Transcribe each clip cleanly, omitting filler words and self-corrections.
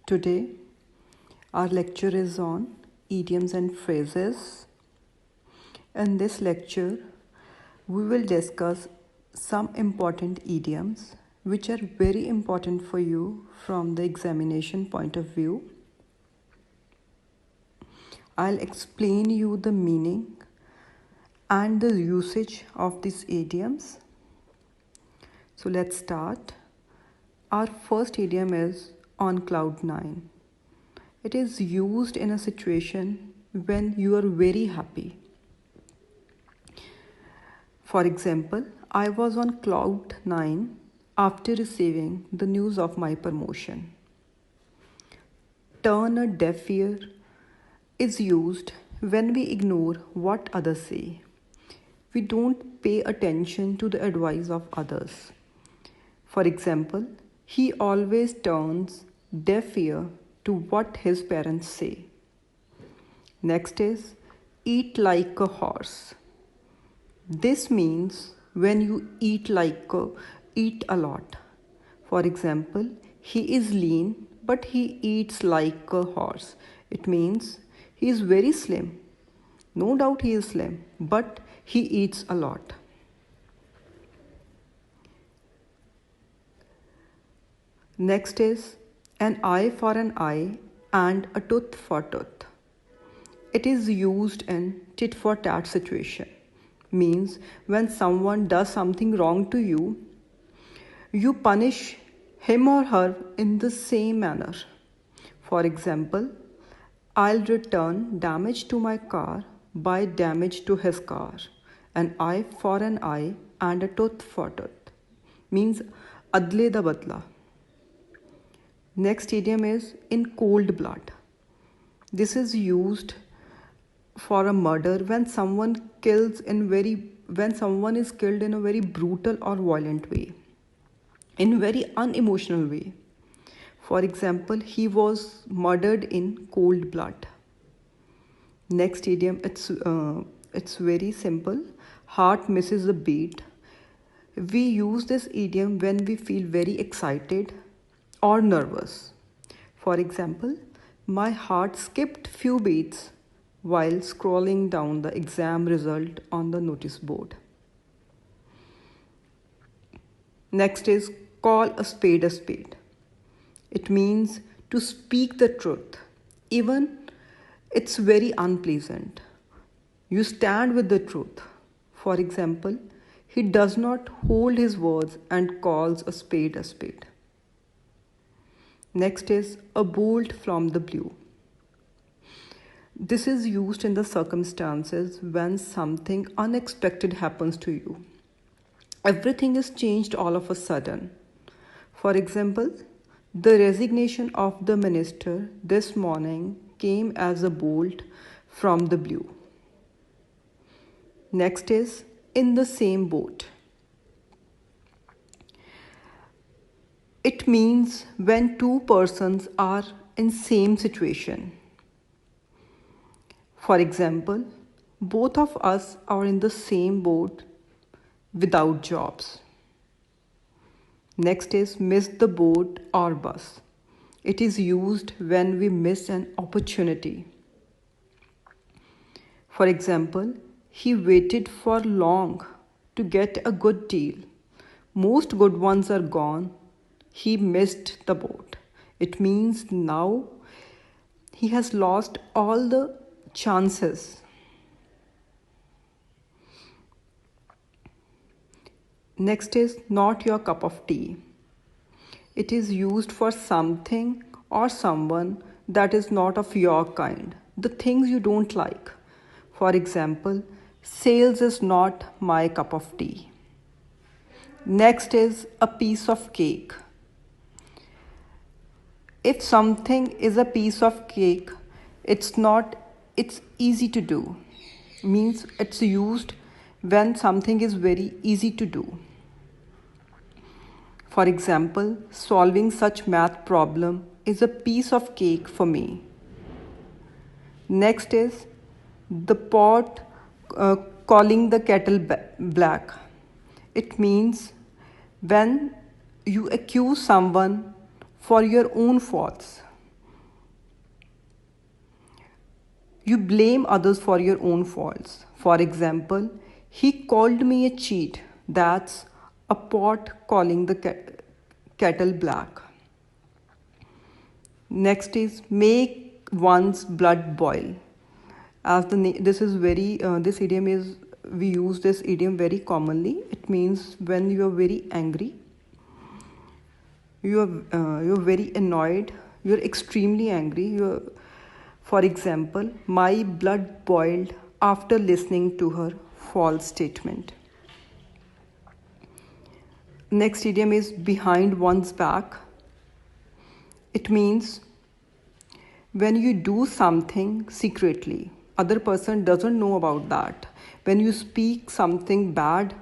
Today, our lecture is on idioms and phrases. In this lecture, we will discuss some important idioms which are very important for you from the examination point of view. I'll explain you the meaning and the usage of these idioms. So let's start. Our first idiom is on cloud nine. It is used in a situation when you are very happy. For example, I was on cloud nine after receiving the news of my promotion. Turn a deaf ear is used when we ignore what others say. We don't pay attention to the advice of others. For example, he always turns deaf ear to what his parents say. Next is eat like a horse. This means when you eat a lot. For example, he is lean but he eats like a horse. It means he is very slim. No doubt he is slim, but he eats a lot. Next is an eye for an eye and a tooth for tooth. It is used in tit for tat situation. Means when someone does something wrong to you, you punish him or her in the same manner. For example, I'll return damage to my car by damage to his car. An eye for an eye and a tooth for tooth. Means adle da badla. Next idiom is in cold blood. This is used for a murder when someone is killed in a very brutal or violent way, in very unemotional way. For example, he was murdered in cold blood. Next idiom, it's very simple. Heart misses a beat. We use this idiom when we feel very excited or nervous. For example, my heart skipped few beats while scrolling down the exam result on the notice board. Next is call a spade a spade. It means to speak the truth, even it's very unpleasant. You stand with the truth. For example, he does not hold his words and calls a spade a spade. Next is a bolt from the blue. This is used in the circumstances when something unexpected happens to you. Everything is changed all of a sudden. For example, the resignation of the minister this morning came as a bolt from the blue. Next is in the same boat. It means when two persons are in same situation. For example, both of us are in the same boat without jobs. Next is miss the boat or bus. It is used when we miss an opportunity. For example, he waited for long to get a good deal. Most good ones are gone. He missed the boat. It means now he has lost all the chances. Next is not your cup of tea. It is used for something or someone that is not of your kind, the things you don't like. For example, sales is not my cup of tea. Next is a piece of cake. If something is a piece of cake, it's easy to do. Means it's used when something is very easy to do. For example, solving such math problem is a piece of cake for me. Next is the pot calling the kettle black. It means when you accuse someone for your own faults. You blame others for your own faults. For example, he called me a cheat. That's a pot calling the kettle black. Next is make one's blood boil. As this is very this idiom is we use this idiom very commonly. It means when you are very angry, you're very annoyed, you're extremely angry. For example, my blood boiled after listening to her false statement. Next idiom is behind one's back. It means when you do something secretly, other person doesn't know about that. When you speak something bad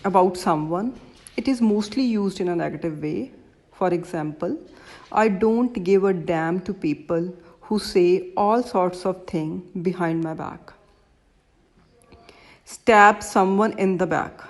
about someone, it is mostly used in a negative way. For example, I don't give a damn to people who say all sorts of things behind my back. Stab someone in the back.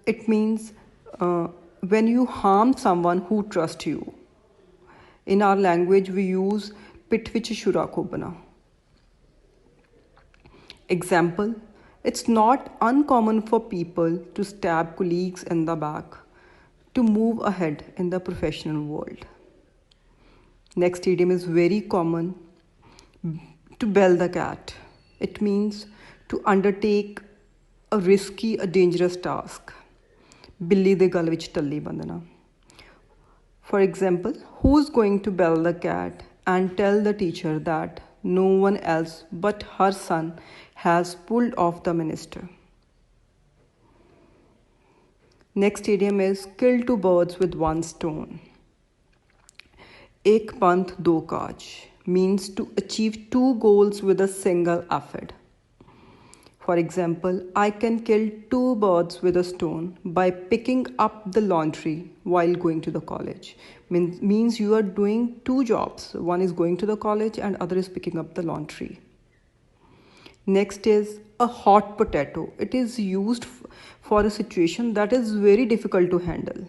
It means when you harm someone who trusts you. In our language, we use pit vich shura ko bana. Example, it's not uncommon for people to stab colleagues in the back to move ahead in the professional world. Next idiom is very common, to bell the cat. It means to undertake a risky, a dangerous task. Billi de gal vich talli bandana. For example, who's going to bell the cat and tell the teacher that no one else but her son has pulled off the minister? Next idiom is kill two birds with one stone. Ek panth do kaj means to achieve two goals with a single effort. For example, I can kill two birds with a stone by picking up the laundry while going to the college. Means you are doing two jobs. One is going to the college and other is picking up the laundry. Next is a hot potato. It is used for a situation that is very difficult to handle.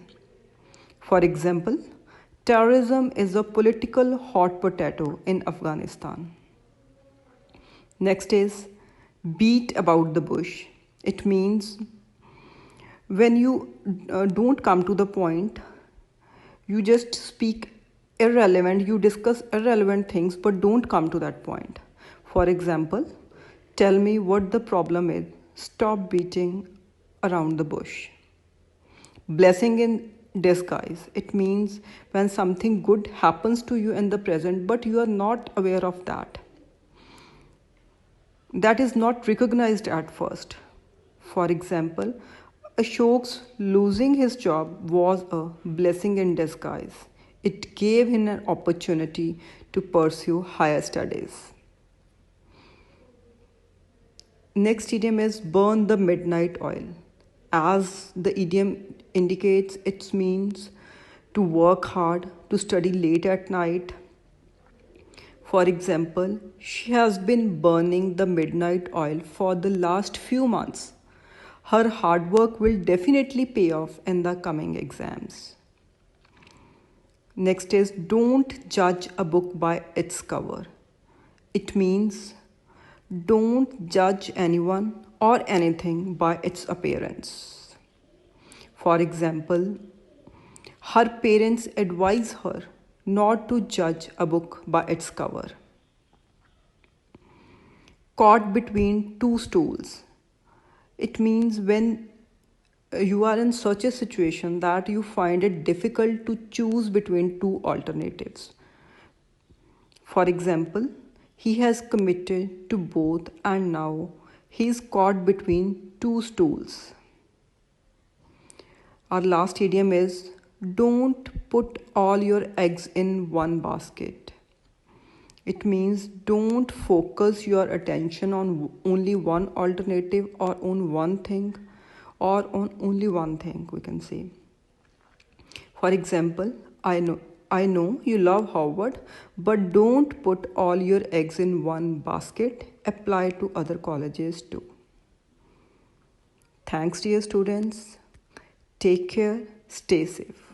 For example, terrorism is a political hot potato in Afghanistan. Next is beat about the bush. It means when you don't come to the point, you just speak irrelevant, you discuss irrelevant things but don't come to that point. For example, tell me what the problem is. Stop beating around the bush. Blessing in disguise. It means when something good happens to you in the present but you are not aware of that. That is not recognized at first. For example, Ashok's losing his job was a blessing in disguise. It gave him an opportunity to pursue higher studies. Next idiom is burn the midnight oil. As the idiom indicates, it means to work hard, to study late at night. For example, she has been burning the midnight oil for the last few months. Her hard work will definitely pay off in the coming exams. Next is don't judge a book by its cover. It means don't judge anyone or anything by its appearance. For example, her parents advise her not to judge a book by its cover. Caught between two stools. It means when you are in such a situation that you find it difficult to choose between two alternatives. For example, he has committed to both and now he is caught between two stools. Our last idiom is don't put all your eggs in one basket. It means don't focus your attention on only one alternative or on one thing or on only one thing, we can say. For example, I know you love Harvard, but don't put all your eggs in one basket. Apply to other colleges too. Thanks, dear students. Take care. Stay safe.